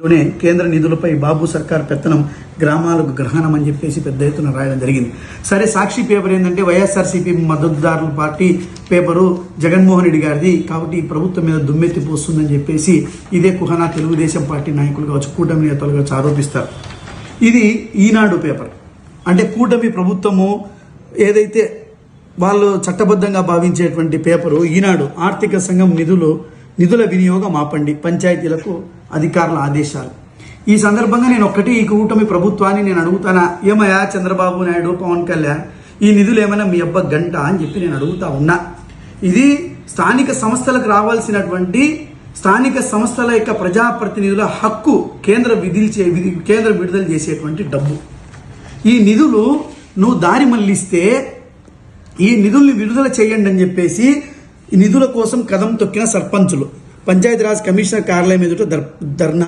లోనే కేంద్ర నిధులపై బాబు సర్కార్ పెత్తనం గ్రామాలకు గ్రహణం అని చెప్పేసి పెద్ద ఎత్తున రాయడం జరిగింది. సరే, సాక్షి పేపర్ ఏంటంటే వైఎస్ఆర్సీపీ మద్దతుదారుల పార్టీ పేపరు జగన్మోహన్ రెడ్డి గారిది కాబట్టి ఈ ప్రభుత్వం మీద దుమ్మెత్తి పోస్తుందని చెప్పేసి ఇదే కుహనా తెలుగుదేశం పార్టీ నాయకులు కావచ్చు, కూటమి నేతలు కావచ్చు ఆరోపిస్తారు. ఇది ఈనాడు పేపర్. అంటే కూటమి ప్రభుత్వము ఏదైతే వాళ్ళు చట్టబద్ధంగా భావించేటువంటి పేపరు ఈనాడు. ఆర్థిక సంఘం నిధుల వినియోగం ఆపండి, పంచాయతీలకు అధికారుల ఆదేశాలు. ఈ సందర్భంగా నేను ఈ కూటమి ప్రభుత్వాన్ని నేను అడుగుతానా, ఏమయ్యా చంద్రబాబు నాయుడు, పవన్ కళ్యాణ్, ఈ నిధులు ఏమైనా మీ అబ్బ గంట అని చెప్పి నేను అడుగుతా ఉన్నా. ఇది స్థానిక సంస్థలకు రావాల్సినటువంటి స్థానిక సంస్థల యొక్క ప్రజాప్రతినిధుల హక్కు, కేంద్రం విడుదల చేసేటువంటి డబ్బు. ఈ నిధులు నువ్వు దారి మళ్లిస్తే ఈ నిధుల్ని విడుదల చేయండి అని చెప్పేసి ఈ నిధుల కోసం కదం తొక్కిన సర్పంచులు పంచాయతీరాజ్ కమిషనర్ కార్యాలయం ఎదుట ధర్నా.